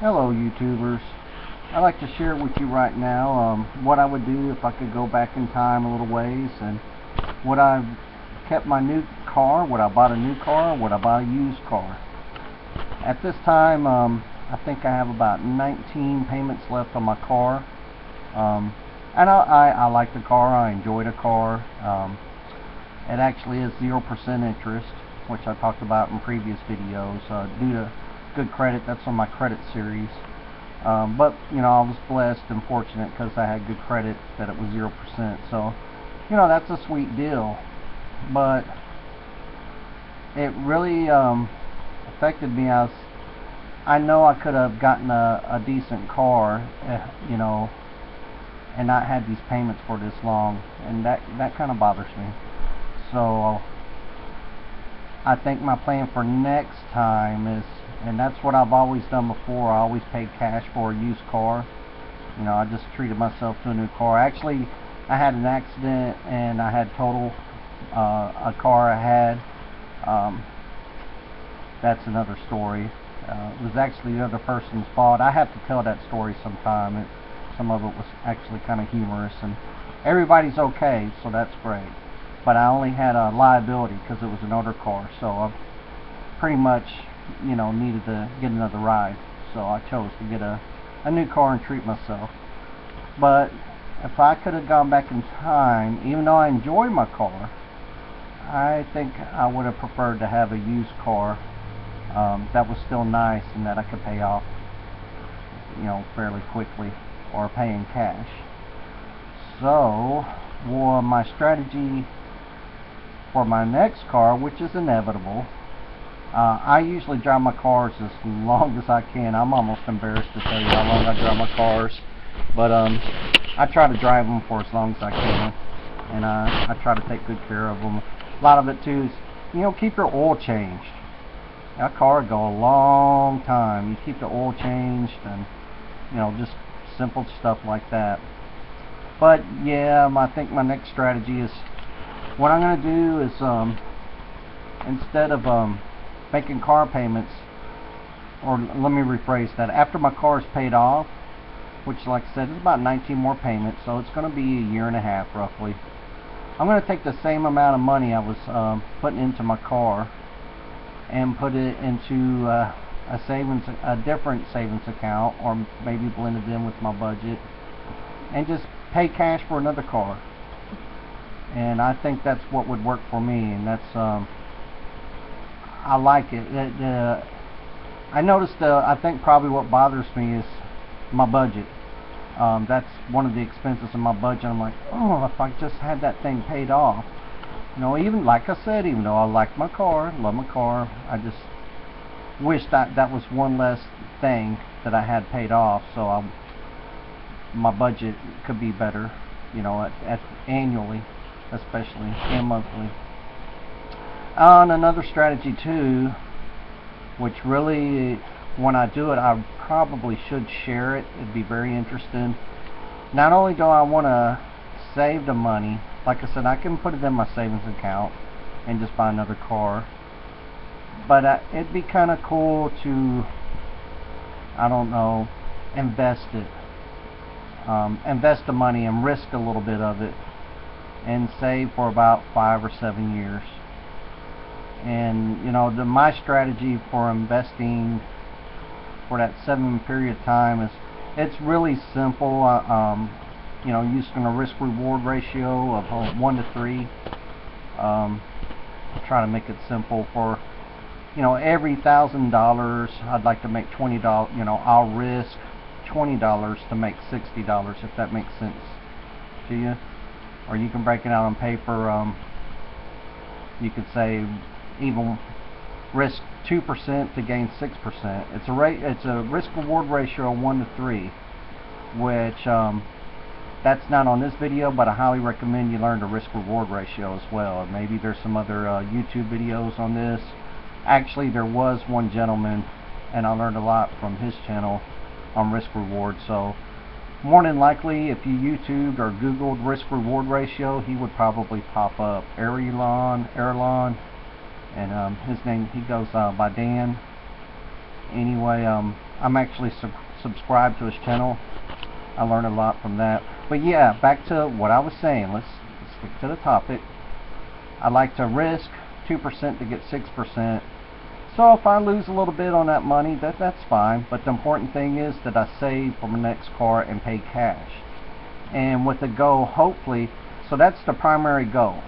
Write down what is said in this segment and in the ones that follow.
Hello YouTubers. I'd like to share with you right now what I would do if I could go back in time a little ways, and would I kept my new car, would I bought a new car, or would I buy a used car. At this time I think I have about 19 payments left on my car, and I like the car, I enjoy the car. It actually is 0% interest, which I talked about in previous videos, due to good credit. That's on my credit series. But you know, I was blessed and fortunate because I had good credit that it was 0%. So you know, that's a sweet deal. But it really affected me. I know I could have gotten a decent car, you know, and not had these payments for this long, and that kind of bothers me. So I think my plan for next time is, and that's what I've always done before, I always paid cash for a used car. You know, I just treated myself to a new car. Actually, I had an accident and I had total a car I had. That's another story. It was actually the other person's fault. I have to tell that story sometime. Some of it was actually kind of humorous, and everybody's okay, so that's great. But I only had a liability because it was an older car, so I pretty much, you know, needed to get another ride. So I chose to get a new car and treat myself. But if I could have gone back in time, even though I enjoy my car, I think I would have preferred to have a used car that was still nice and that I could pay off, you know, fairly quickly, or pay in cash. So, well, my strategy for my next car, which is inevitable, I usually drive my cars as long as I can. I'm almost embarrassed to tell you how long I drive my cars, but I try to drive them for as long as I can, and I try to take good care of them. A lot of it too is, you know, keep your oil changed. That car will go a long time. You keep the oil changed, and you know, just simple stuff like that. But yeah, I think my next strategy is, what I'm going to do is, instead of making car payments, or let me rephrase that, after my car is paid off, which like I said is about 19 more payments, so it's going to be a year and a half roughly, I'm going to take the same amount of money I was putting into my car and put it into a different savings account, or maybe blend it in with my budget, and just pay cash for another car. And I think that's what would work for me, and that's I like it. I noticed I think probably what bothers me is my budget. That's one of the expenses in my budget. I'm like, oh, if I just had that thing paid off. You know, even like I said, even though I like my car, love my car, I just wish that was one less thing that I had paid off, so my budget could be better, you know, at annually, especially, and monthly. And another strategy too, which really, when I do it, I probably should share it. It'd be very interesting. Not only do I want to save the money, like I said, I can put it in my savings account and just buy another car, but it'd be kind of cool to, I don't know, invest it. Invest the money and risk a little bit of it, and save for about 5 or 7 years. And you know, my strategy for investing for that 7 period of time is, it's really simple. You know, using a risk reward ratio of 1 to 3. Try to make it simple. For, you know, every $1,000 I'd like to make $20. You know, I'll risk $20 to make $60, if that makes sense to you. Or you can break it out on paper. You could say even risk 2% to gain 6%. It's a risk reward ratio of 1 to 3, which that's not on this video, but I highly recommend you learn the risk reward ratio as well. Maybe there's some other YouTube videos on this. Actually, there was one gentleman, and I learned a lot from his channel on risk reward. So more than likely, if you YouTubed or Googled risk reward ratio, he would probably pop up. Erlon, and his name, he goes by Dan. Anyway, I'm actually subscribed to his channel. I learned a lot from that. But yeah, back to what I was saying. Let's stick to the topic. I like to risk 2% to get 6%. So if I lose a little bit on that money, that's fine. But the important thing is that I save for my next car and pay cash. And with the goal, hopefully, so that's the primary goal,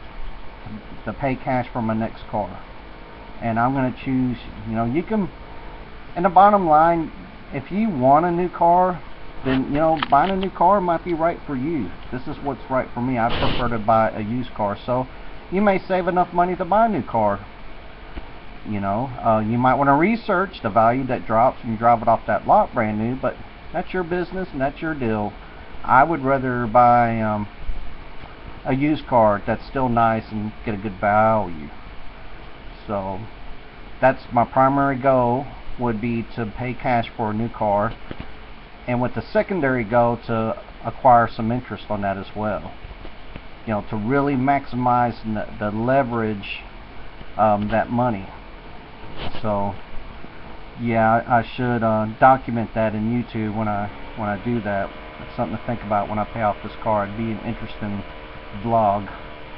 to pay cash for my next car. And I'm going to choose, you know, you can, and the bottom line, if you want a new car, then, you know, buying a new car might be right for you. This is what's right for me. I prefer to buy a used car. So you may save enough money to buy a new car. You know, you might want to research the value that drops when you drive it off that lot brand new, but that's your business and that's your deal. I would rather buy a used car that's still nice and get a good value. So that's my primary goal, would be to pay cash for a new car, and with the secondary goal to acquire some interest on that as well. You know, to really maximize the leverage that money. So yeah, I should document that in YouTube when I do that. It's something to think about when I pay off this car. It'd be an interesting vlog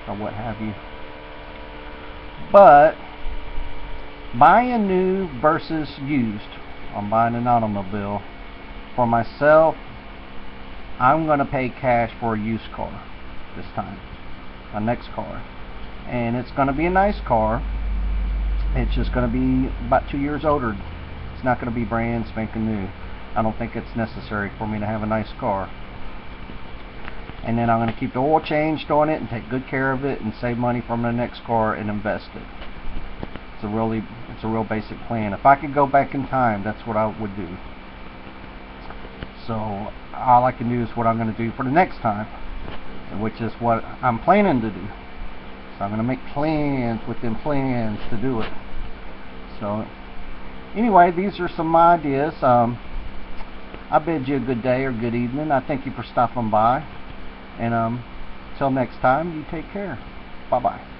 or what have you. But buying new versus used, I'm buying an automobile. For myself, I'm going to pay cash for a used car this time, my next car. And it's going to be a nice car. It's just going to be about 2 years older. It's not going to be brand spanking new. I don't think it's necessary for me to have a nice car. And then I'm going to keep the oil changed on it and take good care of it and save money from the next car and invest it. It's a real basic plan. If I could go back in time, that's what I would do. So all I can do is what I'm going to do for the next time, which is what I'm planning to do. So I'm going to make plans within plans to do it. So anyway, these are some ideas. I bid you a good day or good evening. I thank you for stopping by. And until next time, you take care. Bye-bye.